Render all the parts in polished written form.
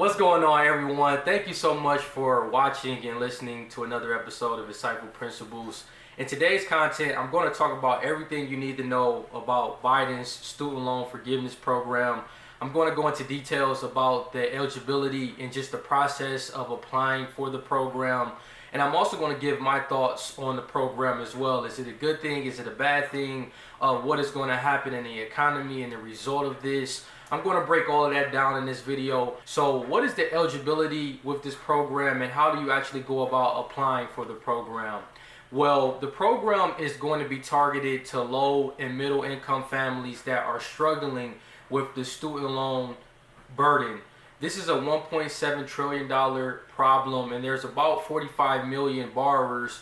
What's going on, everyone? Thank you so much for watching and listening to another episode of Disciple Principles. In today's content, I'm going to talk about everything you need to know about Biden's student loan forgiveness program. I'm going to go into details about the eligibility and just the process of applying for the program. And I'm also going to give my thoughts on the program as well. Is it a good thing? Is it a bad thing? What is going to happen in the economy and the result of this? I'm going to break all of that down in this video. So what is the eligibility with this program and how do you actually go about applying for the program? Well, the program is going to be targeted to low and middle income families that are struggling with the student loan burden. This is a $1.7 trillion problem, and there's about 45 million borrowers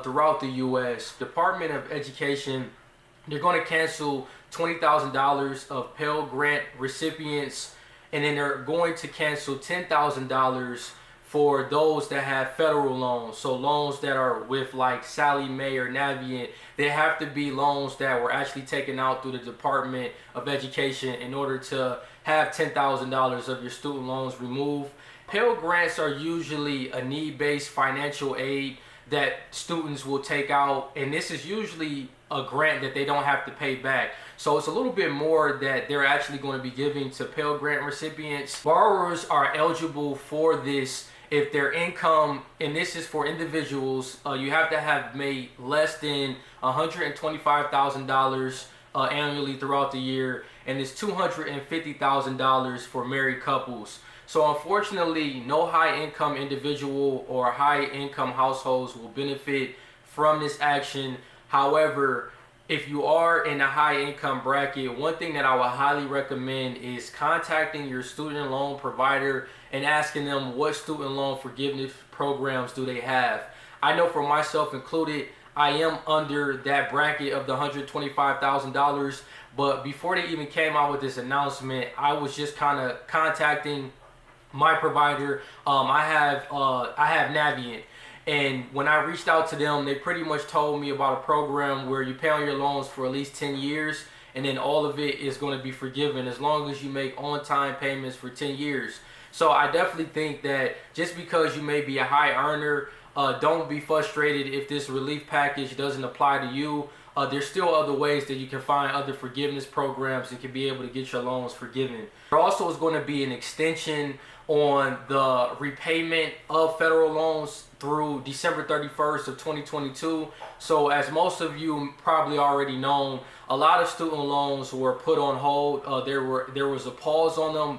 throughout the U.S. Department of Education, they're going to cancel $20,000 of Pell Grant recipients, and then they're going to cancel $10,000 for those that have federal loans. So loans that are with like Sallie Mae or Navient, they have to be loans that were actually taken out through the Department of Education in order to have $10,000 of your student loans removed. Pell Grants are usually a need-based financial aid that students will take out, and this is usually a grant that they don't have to pay back. So it's a little bit more that they're actually going to be giving to Pell Grant recipients. Borrowers are eligible for this if their income, and this is for individuals, you have to have made less than $125,000 annually throughout the year, and it's $250,000 for married couples. So unfortunately, no high-income individual or high-income households will benefit from this action. However, if you are in a high-income bracket, one thing that I would highly recommend is contacting your student loan provider and asking them what student loan forgiveness programs do they have. I know for myself included, I am under that bracket of the $125,000, but before they even came out with this announcement, I was just kind of contacting my provider. I have Navient, and when I reached out to them, they pretty much told me about a program where you pay on your loans for at least 10 years, and then all of it is going to be forgiven as long as you make on-time payments for 10 years. So I definitely think that just because you may be a high earner, don't be frustrated if this relief package doesn't apply to you. There's still other ways that you can find other forgiveness programs and can be able to get your loans forgiven. There also is going to be an extension on the repayment of federal loans through December 31st of 2022. So as most of you probably already know, a lot of student loans were put on hold. There was a pause on them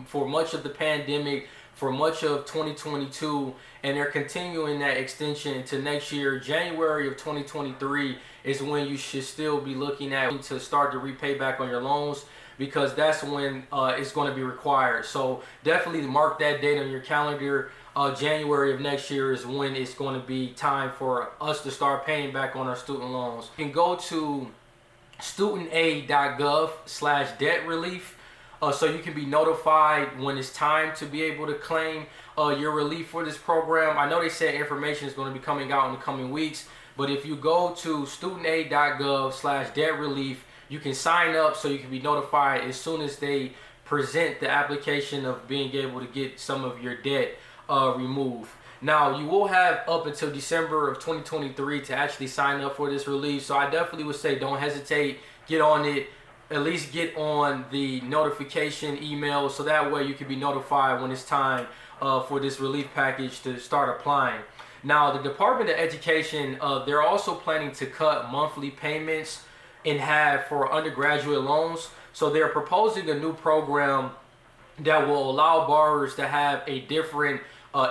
for much of the pandemic, for much of 2022, and they're continuing that extension to next year. January of 2023 is when you should still be looking at to start to repay back on your loans, because that's when it's going to be required. So definitely mark that date on your calendar. January of next year is when it's going to be time for us to start paying back on our student loans. You can go to studentaid.gov/debt relief. So you can be notified when it's time to be able to claim your relief for this program. I know they said information is going to be coming out in the coming weeks, but if you go to studentaid.gov/debt relief, you can sign up so you can be notified as soon as they present the application of being able to get some of your debt removed. Now, you will have up until December of 2023 to actually sign up for this relief. So I definitely would say don't hesitate, get on it. At least get on the notification email so that way you can be notified when it's time for this relief package to start applying. Now, the Department of Education, they're also planning to cut monthly payments in half for undergraduate loans. So they're proposing a new program that will allow borrowers to have a different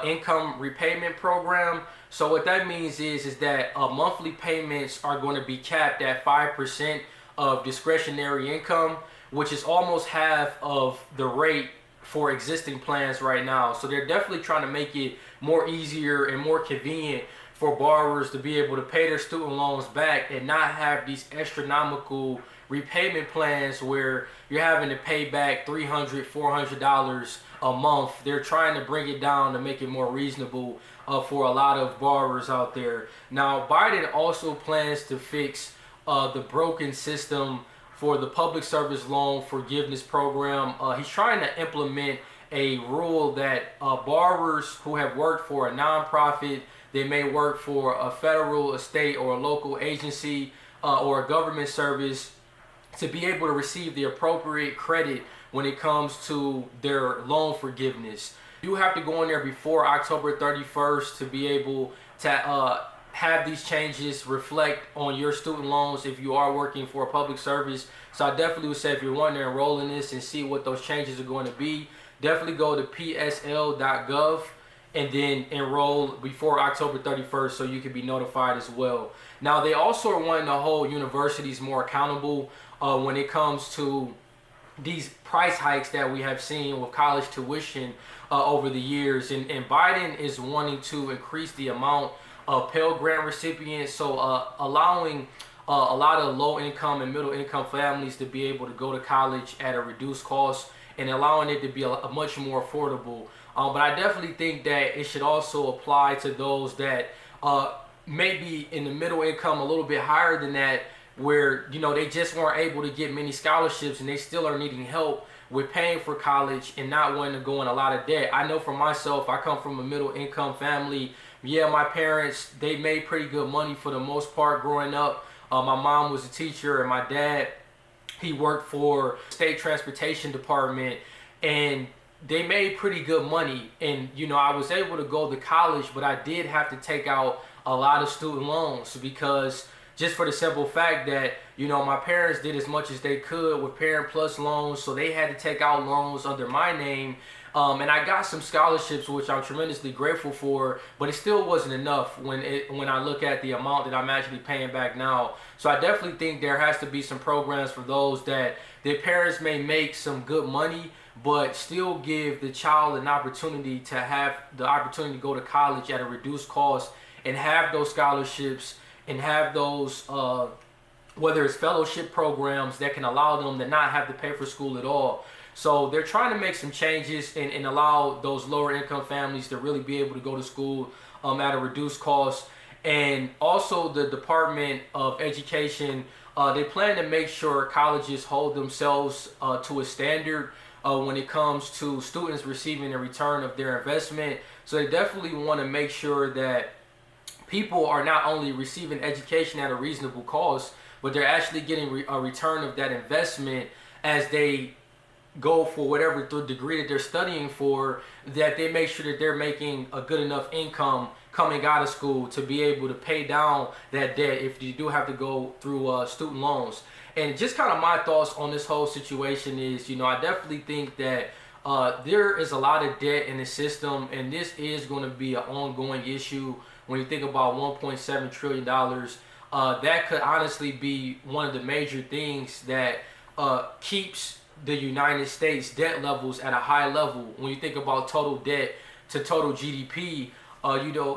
income repayment program. So what that means is that monthly payments are going to be capped at 5% of discretionary income, which is almost half of the rate for existing plans right now. So they're definitely trying to make it more easier and more convenient for borrowers to be able to pay their student loans back and not have these astronomical repayment plans where you're having to pay back $300, $400 a month. They're trying to bring it down to make it more reasonable for a lot of borrowers out there. Now, Biden also plans to fix the broken system for the public service loan forgiveness program. He's trying to implement a rule that borrowers who have worked for a nonprofit, they may work for a federal, a state, or a local agency or a government service, to be able to receive the appropriate credit when it comes to their loan forgiveness. You have to go in there before October 31st to be able to have these changes reflect on your student loans if you are working for a public service. So I definitely would say, if you're wanting to enroll in this and see what those changes are going to be, definitely go to psl.gov and then enroll before October 31st so you can be notified as well. Now, they also are wanting to hold universities more accountable when it comes to these price hikes that we have seen with college tuition over the years. And Biden is wanting to increase the amount of Pell Grant recipients, so allowing a lot of low-income and middle-income families to be able to go to college at a reduced cost and allowing it to be a much more affordable. But I definitely think that it should also apply to those that may be in the middle income, a little bit higher than that, where they just weren't able to get many scholarships and they still are needing help with paying for college and not wanting to go in a lot of debt. I know for myself, I come from a middle income family. Yeah, my parents, they made pretty good money for the most part growing up. My mom was a teacher and my dad, he worked for state transportation department, and they made pretty good money. And I was able to go to college, but I did have to take out a lot of student loans, because just for the simple fact that my parents did as much as they could with Parent Plus loans, so they had to take out loans under my name. And I got some scholarships, which I'm tremendously grateful for, but it still wasn't enough when I look at the amount that I'm actually paying back now. So I definitely think there has to be some programs for those that their parents may make some good money, but still give the child an opportunity to have the opportunity to go to college at a reduced cost and have those scholarships and have those, whether it's fellowship programs that can allow them to not have to pay for school at all. So they're trying to make some changes and allow those lower income families to really be able to go to school at a reduced cost. And also the Department of Education, they plan to make sure colleges hold themselves to a standard when it comes to students receiving a return of their investment. So they definitely want to make sure that people are not only receiving education at a reasonable cost, but they're actually getting a return of that investment as they go for whatever degree that they're studying for, that they make sure that they're making a good enough income coming out of school to be able to pay down that debt if you do have to go through student loans. And just kind of my thoughts on this whole situation is, I definitely think that there is a lot of debt in the system, and this is going to be an ongoing issue. When you think about $1.7 trillion, that could honestly be one of the major things that keeps the United States debt levels at a high level. When you think about total debt to total GDP,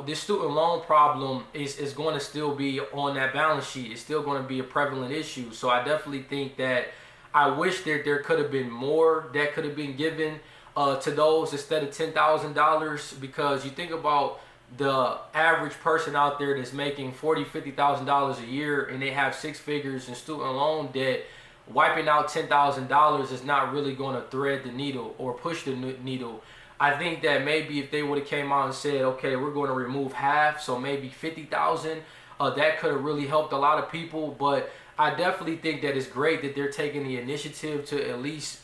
this student loan problem is going to still be on that balance sheet. It's still going to be a prevalent issue. So I definitely think that I wish that there could have been more that could have been given to those instead of $10,000, because you think about the average person out there that's making $40,000, $50,000 a year and they have six figures in student loan debt. Wiping out $10,000 is not really going to thread the needle or push the needle. I think that maybe if they would have came out and said, okay, we're going to remove half, so maybe 50,000, that could have really helped a lot of people. But I definitely think that it's great that they're taking the initiative to at least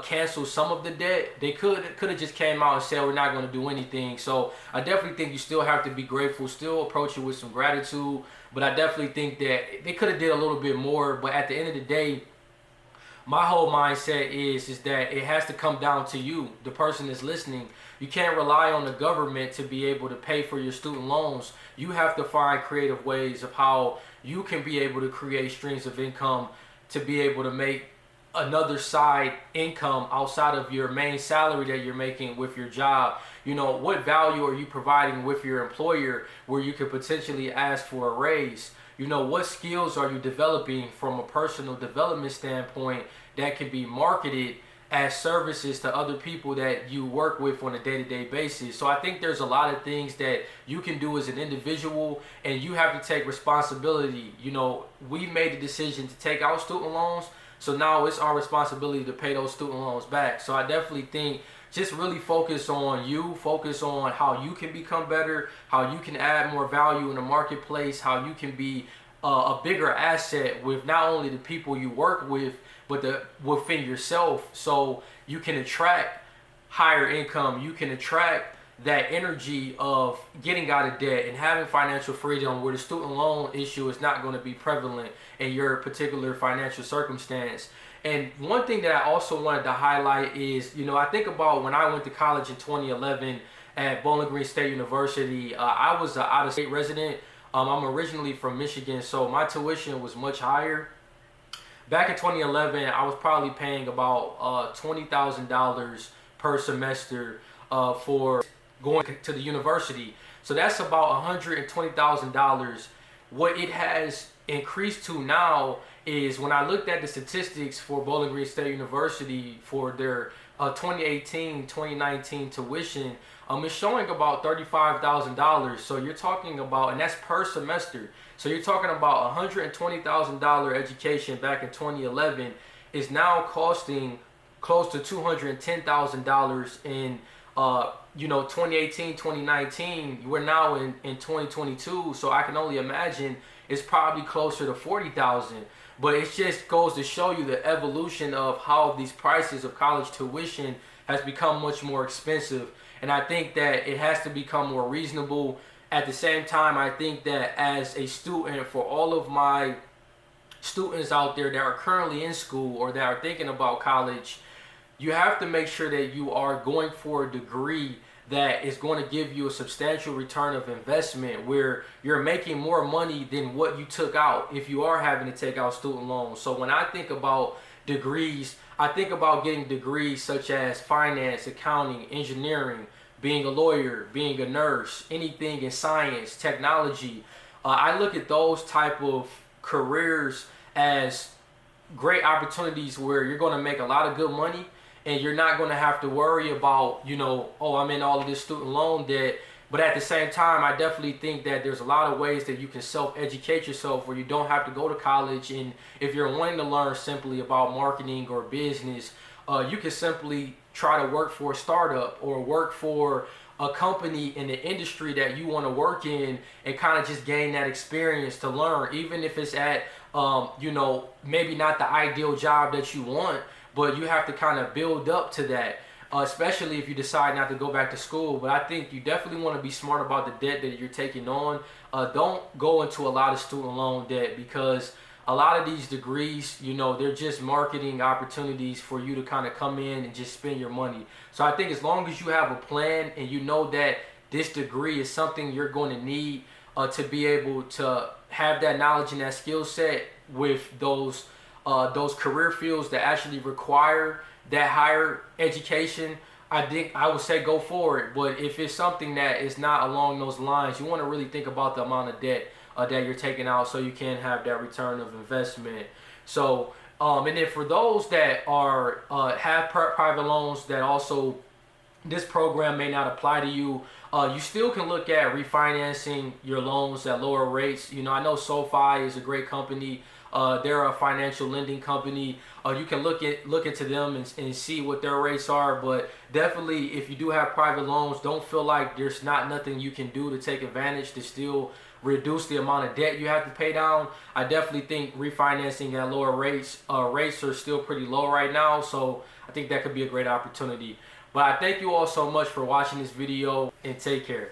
cancel some of the debt. They could have just came out and said we're not going to do anything. So I definitely think you still have to be grateful, still approach it with some gratitude. But I definitely think that they could have did a little bit more. But at the end of the day, my whole mindset is that it has to come down to you, the person that's listening. You can't rely on the government to be able to pay for your student loans. You have to find creative ways of how you can be able to create streams of income to be able to make another side income outside of your main salary that you're making with your job. What value are you providing with your employer where you could potentially ask for a raise? What skills are you developing from a personal development standpoint that can be marketed as services to other people that you work with on a day-to-day basis? So I think there's a lot of things that you can do as an individual, and you have to take responsibility. We made the decision to take out student loans, So now it's our responsibility to pay those student loans back. So I definitely think just really focus on you, focus on how you can become better, how you can add more value in the marketplace, how you can be a bigger asset with not only the people you work with, but within yourself, so you can attract higher income, you can attract that energy of getting out of debt and having financial freedom, where the student loan issue is not going to be prevalent in your particular financial circumstance. And one thing that I also wanted to highlight is, I think about when I went to college in 2011 at Bowling Green State University. I was an out-of-state resident. I'm originally from Michigan, so my tuition was much higher. Back in 2011, I was probably paying about $20,000 per semester for going to the university. So that's about $120,000. What it has increased to now is, when I looked at the statistics for Bowling Green State University for their 2018-2019 tuition, it's showing about $35,000. So you're talking about, and that's per semester. So you're talking about $120,000 education back in 2011 is now costing close to $210,000 in 2018, 2019. We're now in 2022, so I can only imagine it's probably closer to $40,000. But it just goes to show you the evolution of how these prices of college tuition has become much more expensive. And I think that it has to become more reasonable. At the same time, I think that as a student, for all of my students out there that are currently in school or that are thinking about college, you have to make sure that you are going for a degree that is going to give you a substantial return of investment, where you're making more money than what you took out if you are having to take out student loans. So when I think about degrees, I think about getting degrees such as finance, accounting, engineering, being a lawyer, being a nurse, anything in science, technology. I look at those type of careers as great opportunities where you're going to make a lot of good money, and you're not going to have to worry about, oh, I'm in all of this student loan debt. But at the same time, I definitely think that there's a lot of ways that you can self-educate yourself where you don't have to go to college. And if you're wanting to learn simply about marketing or business, you can simply try to work for a startup or work for a company in the industry that you want to work in, and kind of just gain that experience to learn, even if it's at, maybe not the ideal job that you want, but you have to kind of build up to that, especially if you decide not to go back to school. But I think you definitely want to be smart about the debt that you're taking on. Don't go into a lot of student loan debt, because a lot of these degrees, they're just marketing opportunities for you to kind of come in and just spend your money. So I think as long as you have a plan and you know that this degree is something you're going to need to be able to have that knowledge and that skill set with those career fields that actually require that higher education, I think I would say go for it. But if it's something that is not along those lines, you want to really think about the amount of debt that you're taking out, so you can have that return of investment. So and then for those that are have private loans that also this program may not apply to you, you still can look at refinancing your loans at lower rates. I know SoFi is a great company. They're a financial lending company. You can look into them and see what their rates are. But definitely, if you do have private loans, don't feel like there's nothing you can do to take advantage to still reduce the amount of debt you have to pay down. I definitely think refinancing at lower rates are still pretty low right now. So I think that could be a great opportunity. But I thank you all so much for watching this video, and take care.